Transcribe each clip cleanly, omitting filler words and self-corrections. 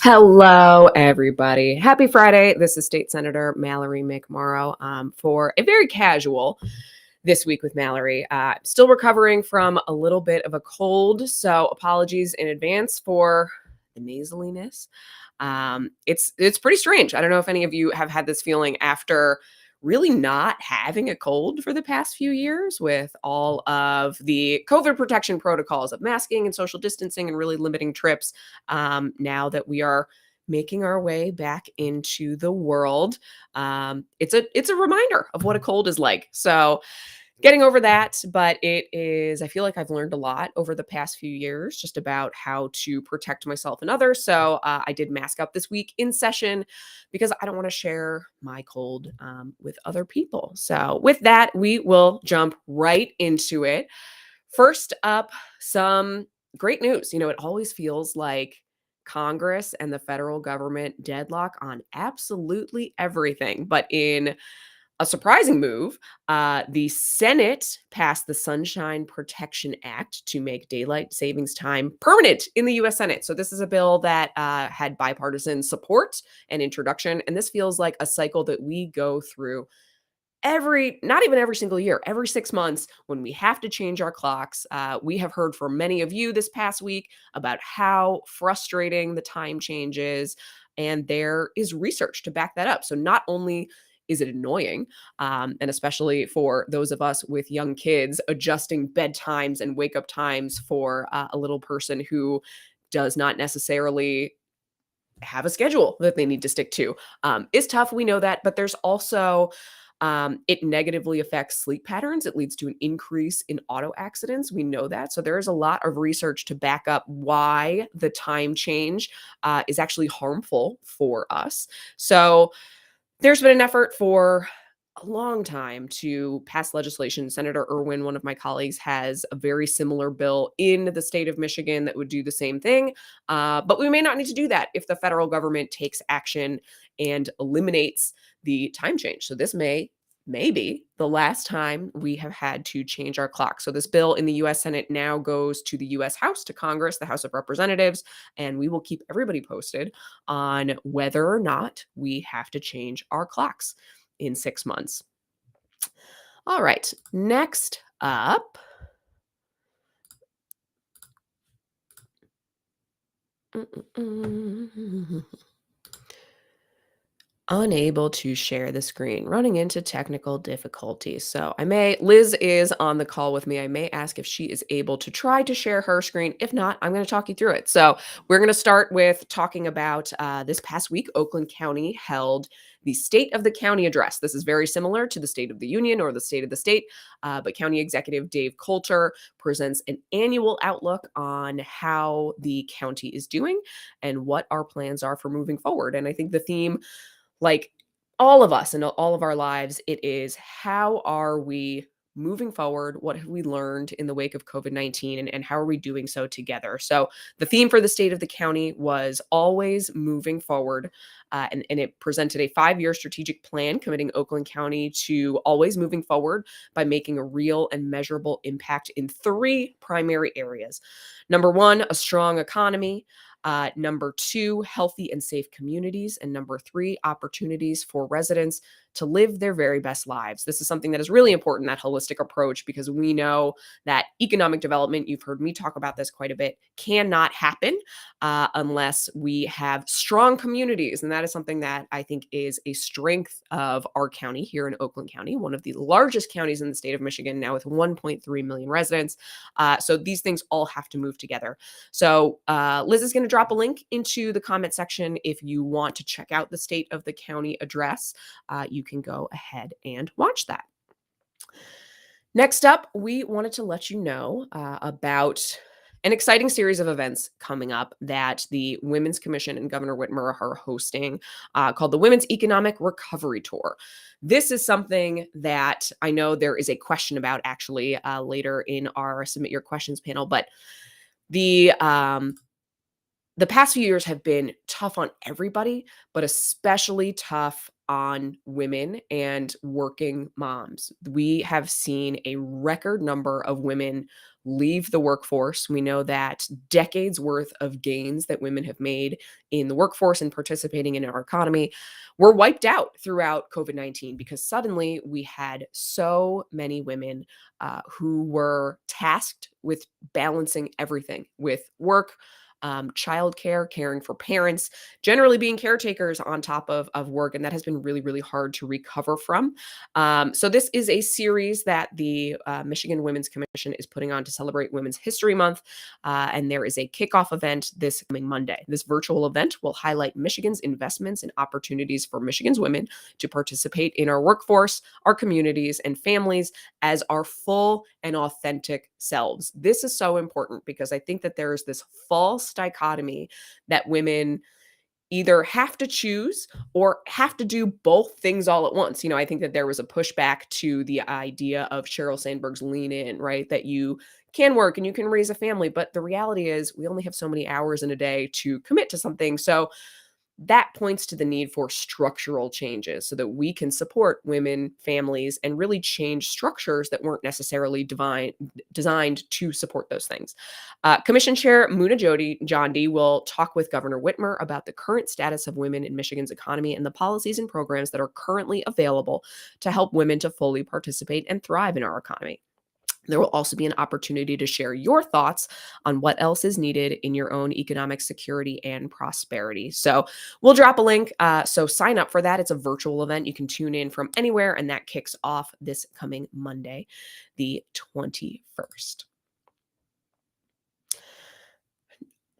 Hello, everybody. Happy Friday. This is State Senator Mallory McMorrow for a very casual This Week with Mallory. Still recovering from a little bit of a cold, so apologies in advance for the nasaliness. It's pretty strange. I don't know if any of you have had this feeling after really not having a cold for the past few years with all of the COVID protection protocols of masking and social distancing and really limiting trips. Now that we are making our way back into the world, it's a reminder of what a cold is like. So getting over that, but I feel like I've learned a lot over the past few years just about how to protect myself and others. So I did mask up this week in session because I don't want to share my cold with other people. So with that, we will jump right into it. First up, some great news. It always feels like Congress and the federal government deadlock on absolutely everything, but in a surprising move, the Senate passed the Sunshine Protection Act to make daylight savings time permanent in the US Senate. So, this is a bill that had bipartisan support and introduction. And this feels like a cycle that we go through not even every single year, every 6 months when we have to change our clocks. We have heard from many of you this past week about how frustrating the time change is. And there is research to back that up. So, not only is it annoying, and especially for those of us with young kids, adjusting bedtimes and wake up times for a little person who does not necessarily have a schedule that they need to stick to is tough. We know that, but there's also it negatively affects sleep patterns. It leads to an increase in auto accidents. We know that. So there is a lot of research to back up why the time change is actually harmful for us. So there's been an effort for a long time to pass legislation. Senator Irwin, one of my colleagues, has a very similar bill in the state of Michigan that would do the same thing. But we may not need to do that if the federal government takes action and eliminates the time change. So this may be the last time we have had to change our clock. So this bill in the US Senate now goes to the US House, to Congress, the House of Representatives, and we will keep everybody posted on whether or not we have to change our clocks in 6 months. All right, next up. Unable to share the screen, running into technical difficulties. So Liz is on the call with me. I may ask if she is able to try to share her screen. If not, I'm going to talk you through it. So we're going to start with talking about this past week, Oakland County held the State of the County address. This is very similar to the State of the Union or the State of the State, but County Executive Dave Coulter presents an annual outlook on how the county is doing and what our plans are for moving forward. And I think the theme, like all of us and all of our lives, it is how are we moving forward? What have we learned in the wake of COVID-19 and how are we doing so together? So the theme for the state of the county was always moving forward. And it presented a 5-year strategic plan committing Oakland County to always moving forward by making a real and measurable impact in 3 primary areas. Number 1, a strong economy. Number 2, healthy and safe communities. And number 3, opportunities for residents to live their very best lives. This is something that is really important, that holistic approach, because we know that economic development, you've heard me talk about this quite a bit, cannot happen unless we have strong communities. And that is something that I think is a strength of our county here in Oakland County, one of the largest counties in the state of Michigan, now with 1.3 million residents. So these things all have to move together. So Liz is going to drop a link into the comment section if you want to check out the State of the County address. You can go ahead and watch that. Next up, we wanted to let you know about an exciting series of events coming up that the Women's Commission and Governor Whitmer are hosting called the Women's Economic Recovery Tour. This is something that I know there is a question about actually later in our Submit Your Questions panel, but the the past few years have been tough on everybody, but especially tough on women and working moms. We have seen a record number of women leave the workforce. We know that decades worth of gains that women have made in the workforce and participating in our economy were wiped out throughout COVID-19 because suddenly we had so many women who were tasked with balancing everything with work, childcare, caring for parents, generally being caretakers on top of work. And that has been really, really hard to recover from. So, this is a series that the Michigan Women's Commission is putting on to celebrate Women's History Month. And there is a kickoff event this coming Monday. This virtual event will highlight Michigan's investments and opportunities for Michigan's women to participate in our workforce, our communities, and families as our full and authentic selves. This is so important because I think that there is this false dichotomy that women either have to choose or have to do both things all at once. I think that there was a pushback to the idea of Sheryl Sandberg's lean in, right? That you can work and you can raise a family. But the reality is, we only have so many hours in a day to commit to something. So, that points to the need for structural changes so that we can support women, families, and really change structures that weren't necessarily designed to support those things. Commission Chair Muna Jondi will talk with Governor Whitmer about the current status of women in Michigan's economy and the policies and programs that are currently available to help women to fully participate and thrive in our economy. There will also be an opportunity to share your thoughts on what else is needed in your own economic security and prosperity. So we'll drop a link. So sign up for that. It's a virtual event. You can tune in from anywhere, and that kicks off this coming Monday, the 21st.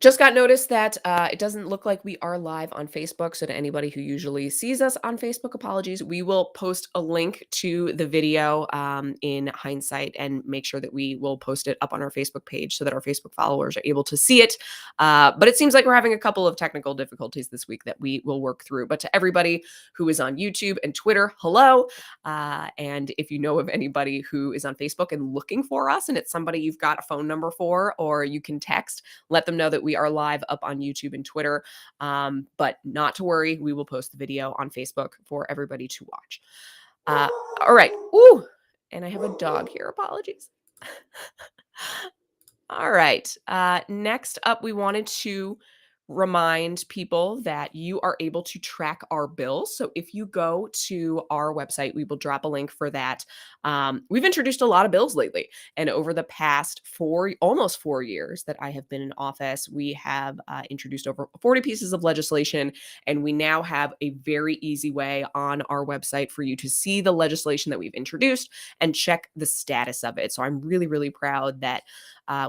Just got notice that it doesn't look like we are live on Facebook. So, to anybody who usually sees us on Facebook, apologies. We will post a link to the video in hindsight and make sure that we will post it up on our Facebook page so that our Facebook followers are able to see it. But it seems like we're having a couple of technical difficulties this week that we will work through. But to everybody who is on YouTube and Twitter, hello. And if you know of anybody who is on Facebook and looking for us and it's somebody you've got a phone number for, or you can text, let them know that we are live up on YouTube and Twitter. But not to worry, we will post the video on Facebook for everybody to watch. All right. Ooh, and I have a dog here. Apologies. All right. Next up, we wanted to remind people that you are able to track our bills. So if you go to our website, we will drop a link for that. We've introduced a lot of bills lately. And over the past almost 4 years that I have been in office, we have introduced over 40 pieces of legislation. And we now have a very easy way on our website for you to see the legislation that we've introduced and check the status of it. So I'm really, really proud that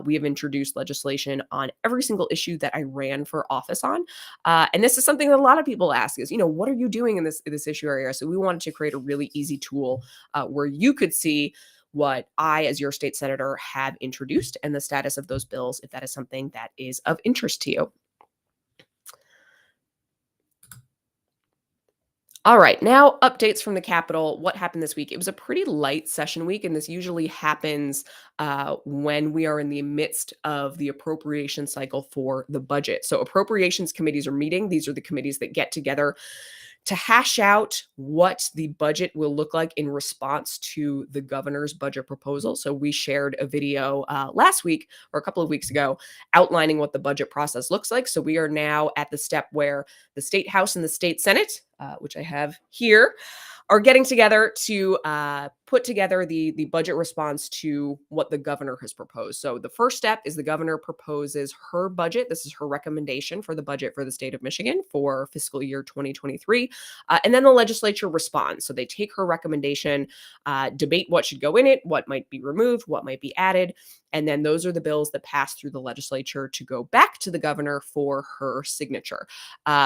we have introduced legislation on every single issue that I ran for office on. And this is something that a lot of people ask is, what are you doing in this issue area? So we wanted to create a really easy tool where you could see what I, as your state senator, have introduced and the status of those bills, if that is something that is of interest to you. All right, now updates from the Capitol. What happened this week? It was a pretty light session week, and this usually happens when we are in the midst of the appropriation cycle for the budget. So appropriations committees are meeting. These are the committees that get together to hash out what the budget will look like in response to the governor's budget proposal. So we shared a video last week or a couple of weeks ago outlining what the budget process looks like. So we are now at the step where the State House and the State Senate, which I have here, are getting together to put together the budget response to what the governor has proposed. So the first step is the governor proposes her budget. This is her recommendation for the budget for the state of Michigan for fiscal year 2023. And then the legislature responds. So they take her recommendation, debate what should go in it, what might be removed, what might be added. And then those are the bills that pass through the legislature to go back to the governor for her signature.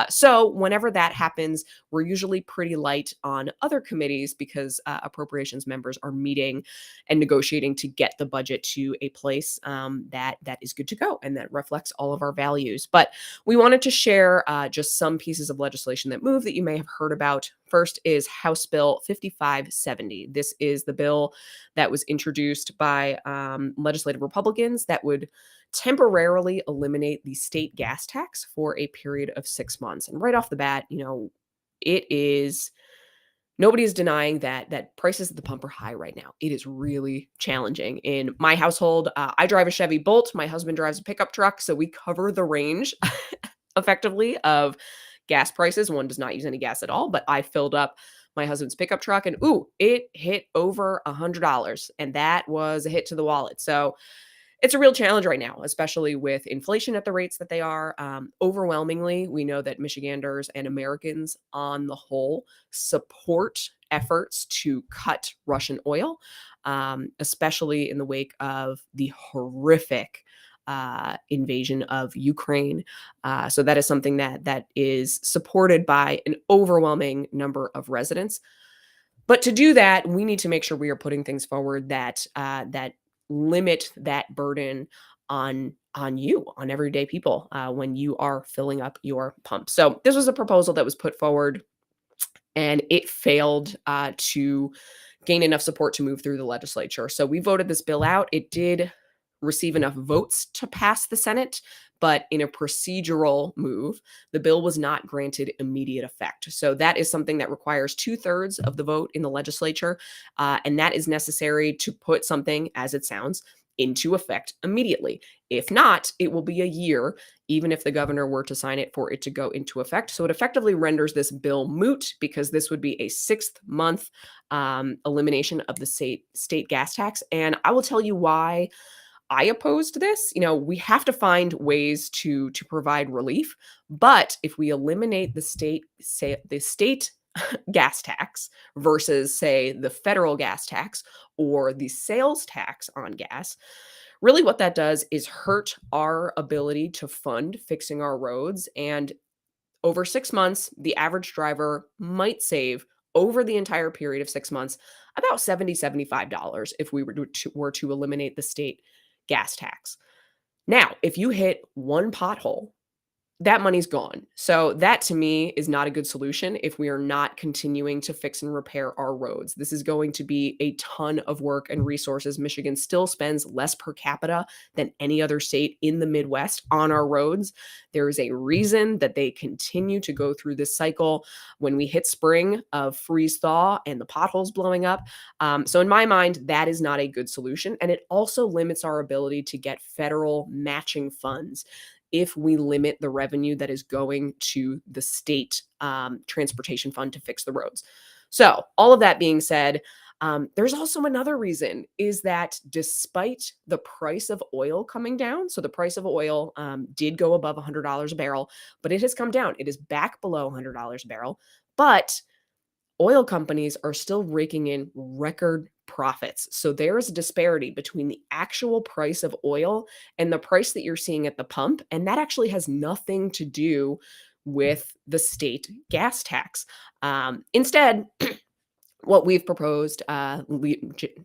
So whenever that happens, we're usually pretty light on other committees because appropriations members are meeting and negotiating to get the budget to a place that is good to go and that reflects all of our values. But we wanted to share just some pieces of legislation that move that you may have heard about. First is House Bill 5570. This is the bill that was introduced by legislative Republicans that would temporarily eliminate the state gas tax for a period of 6 months. And right off the bat, it is nobody is denying that prices at the pump are high right now. It is really challenging. In my household, I drive a Chevy Bolt. My husband drives a pickup truck, so we cover the range effectively of gas prices. One does not use any gas at all, but I filled up my husband's pickup truck and it hit over $100, and that was a hit to the wallet. So it's a real challenge right now, especially with inflation at the rates that they are. Overwhelmingly, we know that Michiganders and Americans on the whole support efforts to cut Russian oil, especially in the wake of the horrific invasion of Ukraine. So that is something that is supported by an overwhelming number of residents. But to do that, we need to make sure we are putting things forward that limit that burden on you, on everyday people, when you are filling up your pump. So this was a proposal that was put forward, and it failed to gain enough support to move through the legislature. So we voted this bill out. It did receive enough votes to pass the Senate, but in a procedural move, the bill was not granted immediate effect. So that is something that requires 2/3 of the vote in the legislature, and that is necessary to put something, as it sounds, into effect immediately. If not, it will be a year, even if the governor were to sign it, for it to go into effect. So it effectively renders this bill moot, because this would be a 6th-month elimination of the state gas tax. And I will tell you why I opposed this. We have to find ways to provide relief, but if we eliminate the state gas tax versus, say, the federal gas tax or the sales tax on gas, really what that does is hurt our ability to fund fixing our roads. And over 6 months, the average driver might save, over the entire period of 6 months, about $75 if we were to eliminate the state gas tax. Now, if you hit one pothole, that money's gone. So that, to me, is not a good solution if we are not continuing to fix and repair our roads. This is going to be a ton of work and resources. Michigan still spends less per capita than any other state in the Midwest on our roads. There is a reason that they continue to go through this cycle when we hit spring of freeze thaw and the potholes blowing up. So in my mind, that is not a good solution. And it also limits our ability to get federal matching funds if we limit the revenue that is going to the state transportation fund to fix the roads. So all of that being said, there's also another reason, is that despite the price of oil coming down, so the price of oil did go above $100 a barrel, but it has come down. It is back below $100 a barrel, but oil companies are still raking in record profits. So there is a disparity between the actual price of oil and the price that you're seeing at the pump. And that actually has nothing to do with the state gas tax. Instead, what we've proposed,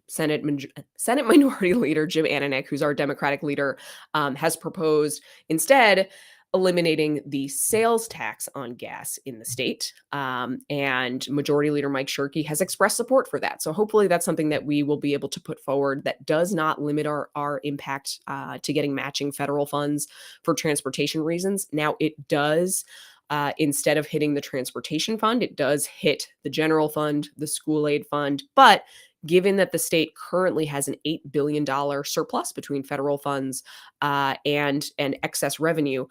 Senate Minority Leader Jim Ananich, who's our Democratic leader, has proposed instead eliminating the sales tax on gas in the state. And Majority Leader Mike Shirkey has expressed support for that. So hopefully that's something that we will be able to put forward that does not limit our impact to getting matching federal funds for transportation reasons. Now, it does, instead of hitting the transportation fund, it does hit the general fund, the school aid fund. But given that the state currently has an $8 billion surplus between federal funds and excess revenue,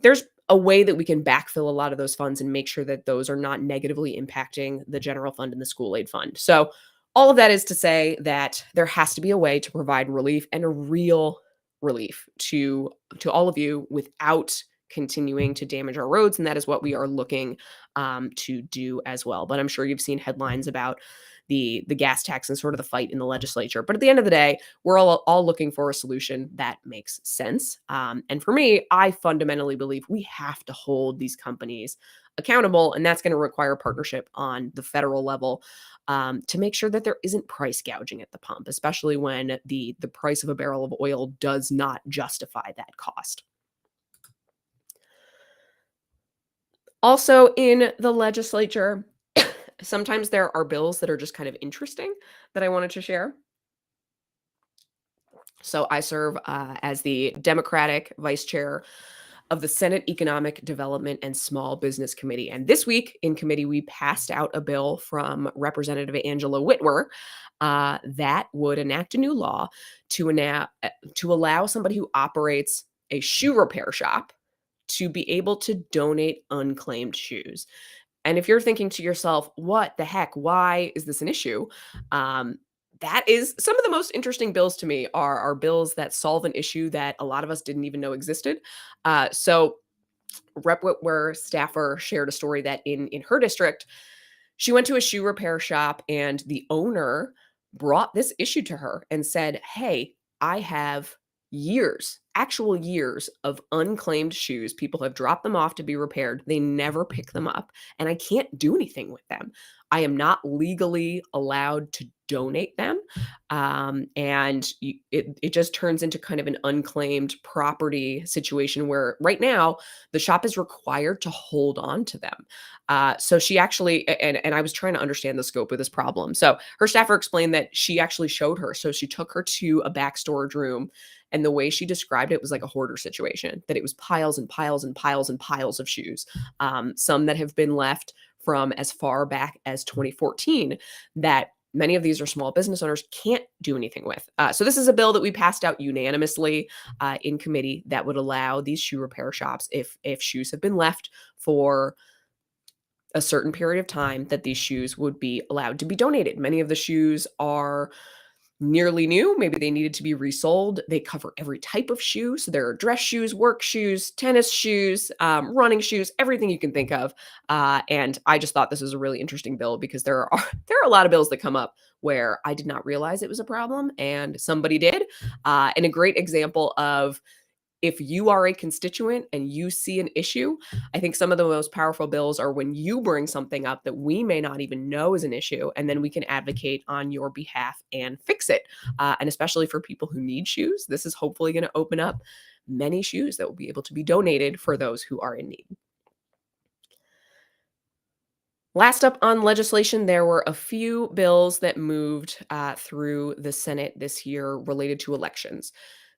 there's a way that we can backfill a lot of those funds and make sure that those are not negatively impacting the general fund and the school aid fund. So all of that is to say that there has to be a way to provide relief, and a real relief to all of you, without continuing to damage our roads. And that is what we are looking to do as well. But I'm sure you've seen headlines about the gas tax and sort of the fight in the legislature. But at the end of the day, we're all looking for a solution that makes sense. And for me, I fundamentally believe we have to hold these companies accountable, and that's going to require partnership on the federal level to make sure that there isn't price gouging at the pump, especially when the price of a barrel of oil does not justify that cost. Also in the legislature, sometimes there are bills that are just kind of interesting that I wanted to share. So I serve as the Democratic vice chair of the Senate Economic Development and Small Business Committee. And this week in committee, we passed out a bill from Representative Angela Whitwer that would enact a new law to allow somebody who operates a shoe repair shop to be able to donate unclaimed shoes. And if you're thinking to yourself, what the heck? Why is this an issue? That is some of the most interesting bills to me are bills that solve an issue that a lot of us didn't even know existed. So Rep Whitwer staffer shared a story that in her district, she went to a shoe repair shop and the owner brought this issue to her and said, "Hey, I have years, actual years of unclaimed shoes. People have dropped them off to be repaired. They never pick them up, and I can't do anything with them. I am not legally allowed to donate them." It just turns into kind of an unclaimed property situation where right now the shop is required to hold on to them. So she actually, and I was trying to understand the scope of this problem. So her staffer explained that she actually showed her. So she took her to a back storage room, and the way she described it was like a hoarder situation, that it was piles and piles and piles and piles of shoes, some that have been left from as far back as 2014 that many of these are small business owners can't do anything with. So this is a bill that we passed out unanimously in committee that would allow these shoe repair shops, if shoes have been left for a certain period of time, that these shoes would be allowed to be donated. Many of the shoes are nearly new. Maybe they needed to be resold. They cover every type of shoe. So there are dress shoes, work shoes, tennis shoes, running shoes, everything you can think of. And I just thought this was a really interesting bill because there are there are a lot of bills that come up where I did not realize it was a problem and somebody did. And a great example of, if you are a constituent and you see an issue, I think some of the most powerful bills are when you bring something up that we may not even know is an issue, and then we can advocate on your behalf and fix it. And especially for people who need shoes, this is hopefully going to open up many shoes that will be able to be donated for those who are in need. Last up on legislation, there were a few bills that moved through the Senate this year related to elections.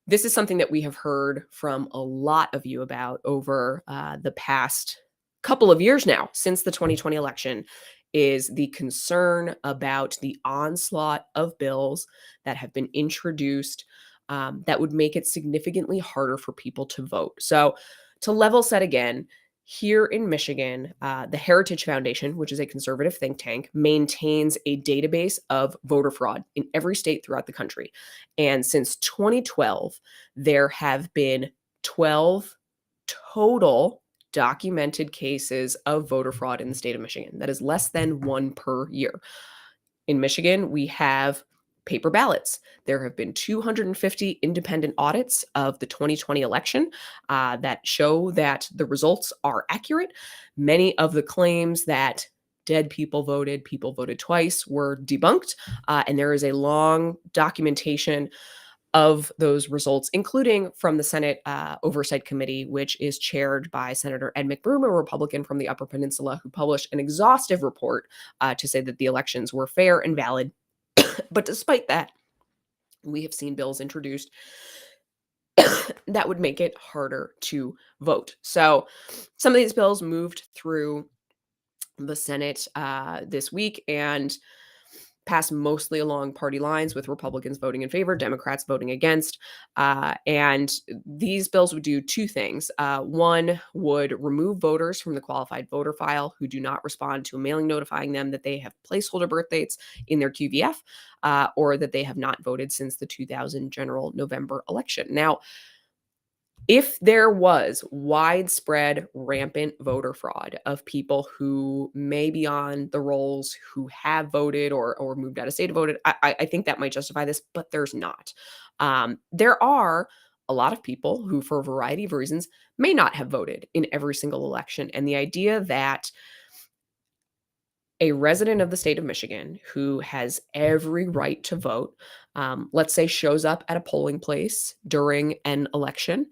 This is something that we have heard from a lot of you about over the past couple of years now, since the 2020 election, is the concern about the onslaught of bills that have been introduced that would make it significantly harder for people to vote. So, to level set again, here in Michigan, the Heritage Foundation, which is a conservative think tank, maintains a database of voter fraud in every state throughout the country. And since 2012, there have been 12 total documented cases of voter fraud in the state of Michigan. That is less than one per year. In Michigan, we have paper ballots. There have been 250 independent audits of the 2020 election that show that the results are accurate. Many of the claims that dead people voted twice, were debunked. And there is a long documentation of those results, including from the Senate Oversight Committee, which is chaired by Senator Ed McBroom, a Republican from the Upper Peninsula, who published an exhaustive report to say that the elections were fair and valid. But despite that, we have seen bills introduced that would make it harder to vote. So some of these bills moved through the Senate this week and passed mostly along party lines, with Republicans voting in favor, Democrats voting against. And these bills would do two things. One would remove voters from the qualified voter file who do not respond to a mailing notifying them that they have placeholder birth dates in their QVF, or that they have not voted since the 2000 general November election. Now, if there was widespread, rampant voter fraud of people who may be on the rolls, who have voted or moved out of state to voted, I think that might justify this, but there's not. There are a lot of people who, for a variety of reasons, may not have voted in every single election. And the idea that a resident of the state of Michigan who has every right to vote, let's say, shows up at a polling place during an election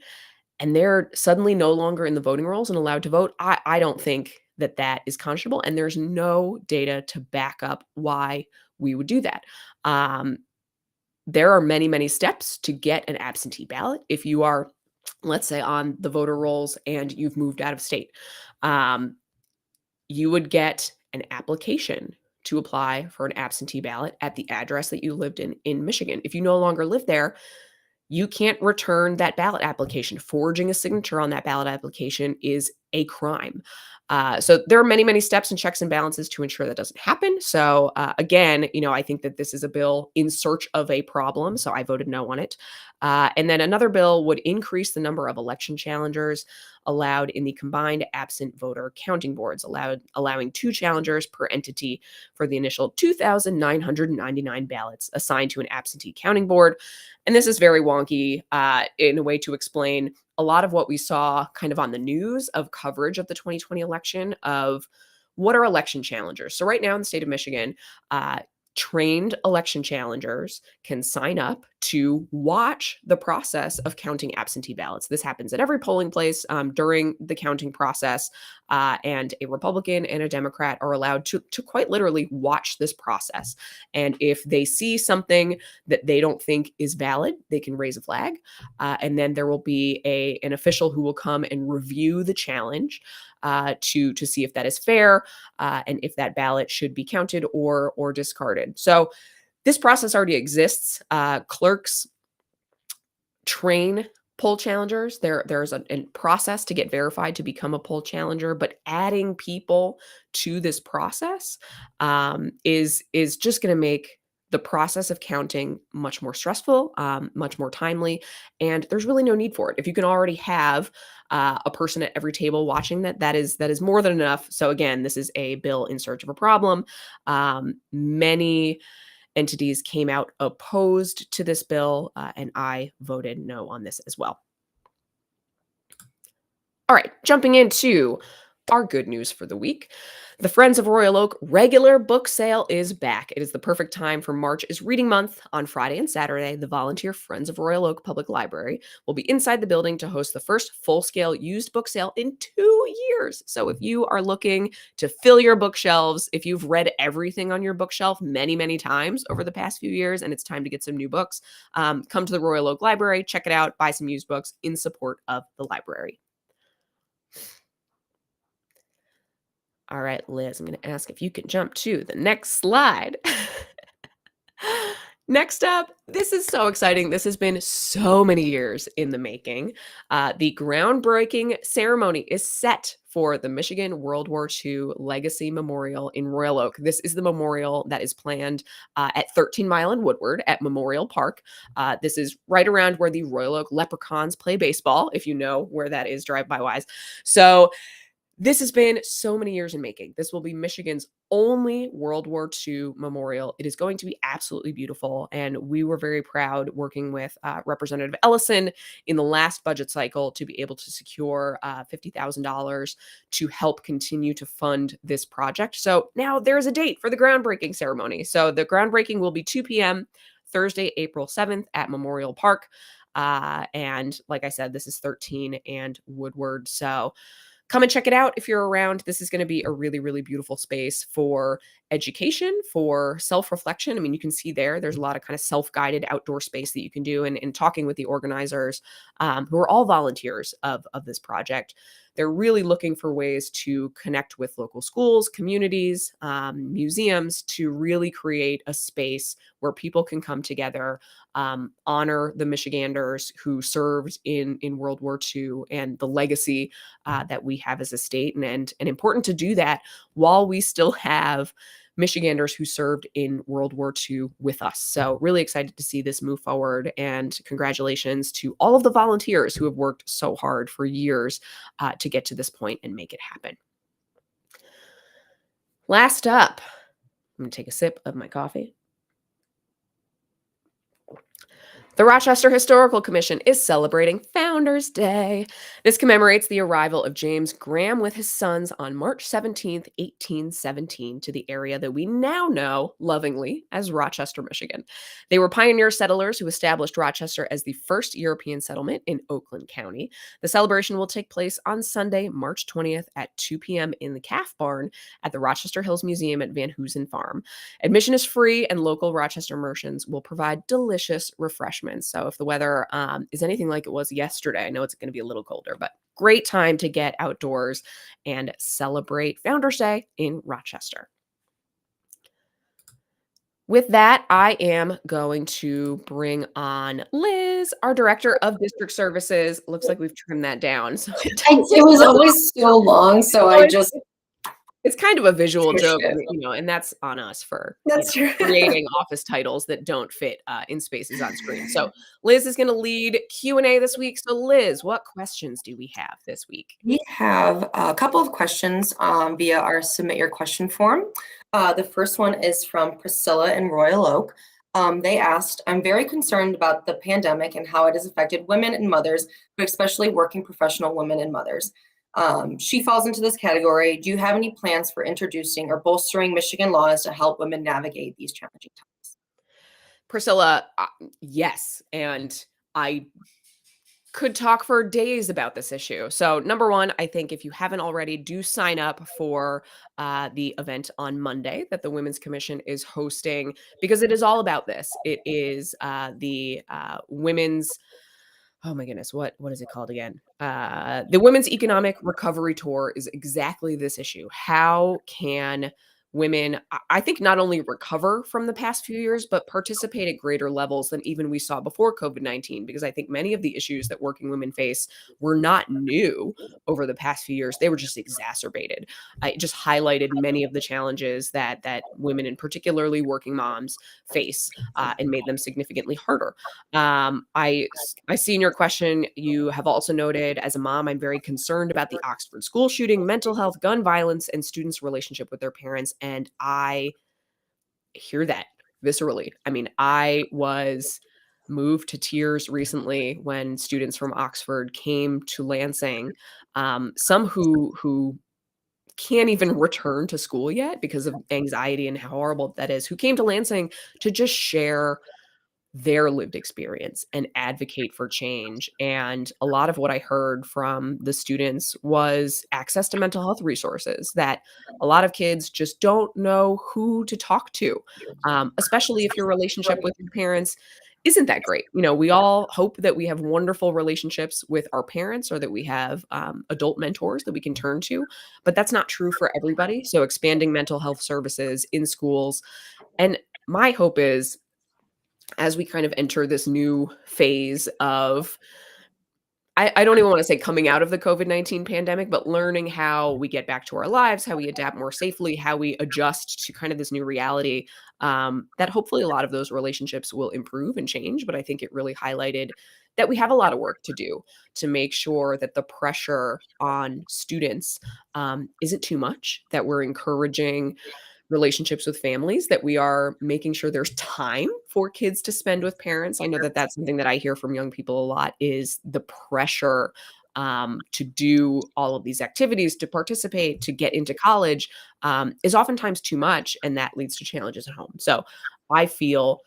and they're suddenly no longer in the voting rolls and allowed to vote, I don't think that that is conscionable. And there's no data to back up why we would do that. there are many, many steps to get an absentee ballot if you are, let's say, on the voter rolls and you've moved out of state. Um, you would get an application to apply for an absentee ballot at the address that you lived in Michigan. If you no longer live there, you can't return that ballot application. Forging a signature on that ballot application is a crime. So there are many, many steps and checks and balances to ensure that doesn't happen. So again, I think that this is a bill in search of a problem. So I voted no on it. And then another bill would increase the number of election challengers allowed in the combined absent voter counting boards, allowing 2 challengers per entity for the initial 2,999 ballots assigned to an absentee counting board. And this is very wonky in a way to explain a lot of what we saw kind of on the news of coverage of the 2020 election of what are election challengers. So right now in the state of Michigan, trained election challengers can sign up to watch the process of counting absentee ballots. This happens at every polling place during the counting process, and a Republican and a Democrat are allowed to quite literally watch this process. And if they see something that they don't think is valid, they can raise a flag, and then there will be an official who will come and review the challenge to see if that is fair and if that ballot should be counted or discarded. So this process already exists. Clerks train poll challengers. There's a process to get verified to become a poll challenger, but adding people to this process is just going to make the process of counting much more stressful, much more timely, and there's really no need for it. If you can already have a person at every table watching that is more than enough. So again, this is a bill in search of a problem. Many entities came out opposed to this bill, and I voted no on this as well. All right, jumping into our good news for the week. The Friends of Royal Oak regular book sale is back. It is the perfect time for March is Reading Month. On Friday and Saturday, the volunteer Friends of Royal Oak Public Library will be inside the building to host the first full-scale used book sale in 2 years. So if you are looking to fill your bookshelves, if you've read everything on your bookshelf many, many times over the past few years and it's time to get some new books, come to the Royal Oak Library, check it out, buy some used books in support of the library. All right, Liz, I'm going to ask if you can jump to the next slide. Next up, this is so exciting. This has been so many years in the making. The groundbreaking ceremony is set for the Michigan World War II Legacy Memorial in Royal Oak. This is the memorial that is planned at 13 Mile and Woodward at Memorial Park. This is right around where the Royal Oak Leprechauns play baseball, if you know where that is drive-by wise. So this has been so many years in making. This will be Michigan's only World War II memorial. It is going to be absolutely beautiful. And we were very proud working with Representative Ellison in the last budget cycle to be able to secure $50,000 to help continue to fund this project. So now there's a date for the groundbreaking ceremony. So the groundbreaking will be 2 p.m. Thursday, April 7th at Memorial Park. And like I said, this is 13 and Woodward. So come and check it out if you're around. This is going to be a really, really beautiful space for education, for self-reflection. I mean, you can see there's a lot of kind of self-guided outdoor space that you can do. And talking with the organizers, who are all volunteers of this project, they're really looking for ways to connect with local schools, communities, museums to really create a space where people can come together, honor the Michiganders who served in World War II and the legacy that we have as a state. And important to do that while we still have Michiganders who served in World War II with us. So really excited to see this move forward, and congratulations to all of the volunteers who have worked so hard for years to get to this point and make it happen. Last up, I'm going to take a sip of my coffee. The Rochester Historical Commission is celebrating Founders Day. This commemorates the arrival of James Graham with his sons on March 17th, 1817, to the area that we now know lovingly as Rochester, Michigan. They were pioneer settlers who established Rochester as the first European settlement in Oakland County. The celebration will take place on Sunday, March 20th at 2 p.m. in the Calf Barn at the Rochester Hills Museum at Van Hoosen Farm. Admission is free, and local Rochester merchants will provide delicious refreshments. So if the weather is anything like it was yesterday, I know it's going to be a little colder, but great time to get outdoors and celebrate Founders Day in Rochester. With that, I am going to bring on Liz, our Director of District Services. Looks like we've trimmed that down. So it was always so long, so I just... It's kind of a visual joke, it. and that's on us for True. creating office titles that don't fit in spaces on screen. So Liz is going to lead Q&A this week. So Liz, what questions do we have this week? We have a couple of questions via our Submit Your Question form. The first one is from Priscilla in Royal Oak. They asked, I'm very concerned about the pandemic and how it has affected women and mothers, but especially working professional women and mothers. She falls into this category. Do you have any plans for introducing or bolstering Michigan laws to help women navigate these challenging times? Priscilla, yes. And I could talk for days about this issue. So number one, I think if you haven't already, do sign up for the event on Monday that the Women's Commission is hosting, because it is all about this. It is the women's... oh my goodness, what is it called again? The Women's Economic Recovery Tour is exactly this issue. How can women, I think, not only recover from the past few years, but participate at greater levels than even we saw before COVID-19? Because I think many of the issues that working women face were not new over the past few years. They were just exacerbated. It just highlighted many of the challenges that women, and particularly working moms, face and made them significantly harder. I see in your question, you have also noted, as a mom, I'm very concerned about the Oxford school shooting, mental health, gun violence, and students' relationship with their parents. And I hear that viscerally. I mean, I was moved to tears recently when students from Oxford came to Lansing, some who can't even return to school yet because of anxiety and how horrible that is, who came to Lansing to just share their lived experience and advocate for change. And a lot of what I heard from the students was access to mental health resources, that a lot of kids just don't know who to talk to, especially if your relationship with your parents isn't that great. We all hope that we have wonderful relationships with our parents, or that we have adult mentors that we can turn to, but that's not true for everybody. So expanding mental health services in schools. And my hope is, as we kind of enter this new phase of, I don't even want to say coming out of the COVID-19 pandemic, but learning how we get back to our lives, how we adapt more safely, how we adjust to kind of this new reality, that hopefully a lot of those relationships will improve and change. But I think it really highlighted that we have a lot of work to do to make sure that the pressure on students isn't too much, that we're encouraging relationships with families, that we are making sure there's time for kids to spend with parents. I know that that's something that I hear from young people a lot, is the pressure to do all of these activities, to participate, to get into college, is oftentimes too much, and that leads to challenges at home. So I feel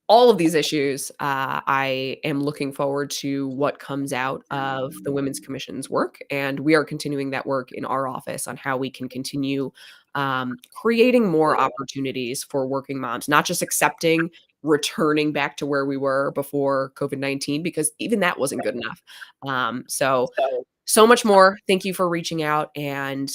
all of these issues, I am looking forward to what comes out of the Women's Commission's work. And we are continuing that work in our office on how we can continue creating more opportunities for working moms, not just accepting returning back to where we were before COVID-19, because even that wasn't good enough. So much more. Thank you for reaching out. And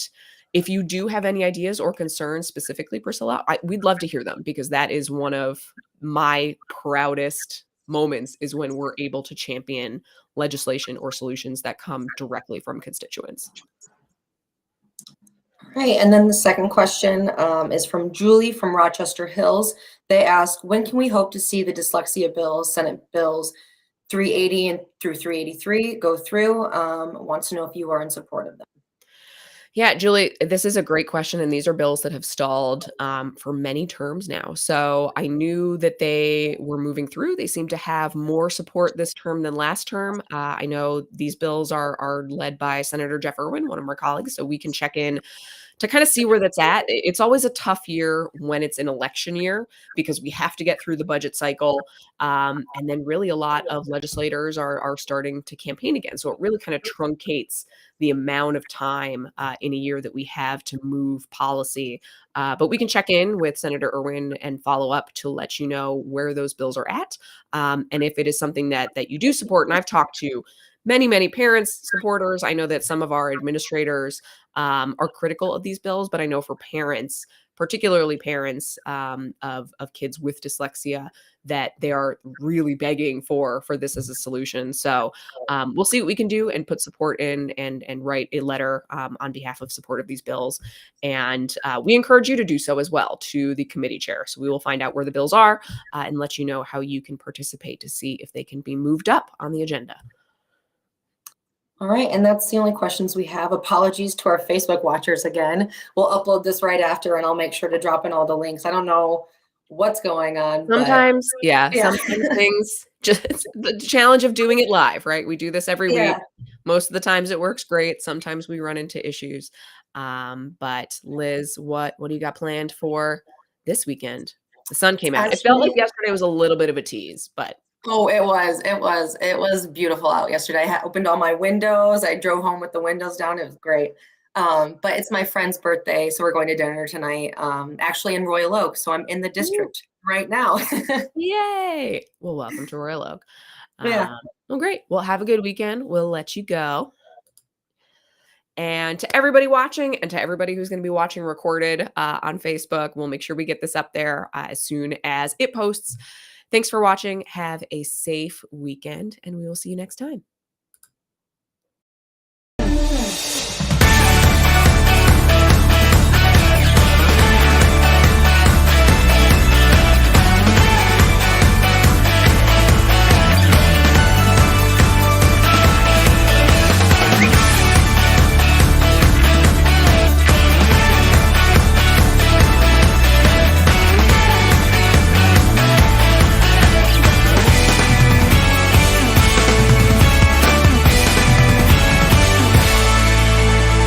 if you do have any ideas or concerns specifically, Priscilla, we'd love to hear them, because that is one of my proudest moments, is when we're able to champion legislation or solutions that come directly from constituents. Right, and then the second question is from Julie from Rochester Hills. They ask, when can we hope to see the dyslexia bills, Senate bills 380 and through 383 go through? Wants to know if you are in support of them. Yeah, Julie, this is a great question, and these are bills that have stalled for many terms now. So I knew that they were moving through. They seem to have more support this term than last term. I know these bills are led by Senator Jeff Irwin, one of our colleagues, so we can check in to kind of see where that's at. It's always a tough year when it's an election year because we have to get through the budget cycle. And then really a lot of legislators are starting to campaign again. So it really kind of truncates the amount of time in a year that we have to move policy. But we can check in with Senator Irwin and follow up to let you know where those bills are at. And if it is something that you do support, and I've talked to many parents, supporters. I know that some of our administrators are critical of these bills, but I know for parents, particularly parents of kids with dyslexia, that they are really begging for this as a solution. So we'll see what we can do and put support in and write a letter on behalf of support of these bills. And we encourage you to do so as well to the committee chair. So we will find out where the bills are and let you know how you can participate to see if they can be moved up on the agenda. All right, and that's the only questions we have. Apologies to our Facebook watchers again. We'll upload this right after, and I'll make sure to drop in all the links. I don't know what's going on, but Sometimes, yeah, yeah. sometimes things just the challenge of doing it live, right? We do this every week. Yeah. Most of the times it works great. Sometimes we run into issues. But Liz, what do you got planned for this weekend? The sun came out. It felt like Actually, yesterday was a little bit of a tease, but oh, it was beautiful out yesterday. I had opened all my windows. I drove home with the windows down. It was great. But it's my friend's birthday, so we're going to dinner tonight. Actually in Royal Oak, so I'm in the Ooh, district right now. yay. Well, welcome to Royal Oak. Yeah. Well, great. Well, have a good weekend. We'll let you go. And to everybody watching and to everybody who's going to be watching recorded on Facebook, we'll make sure we get this up there as soon as it posts. Thanks for watching. Have a safe weekend, and we will see you next time.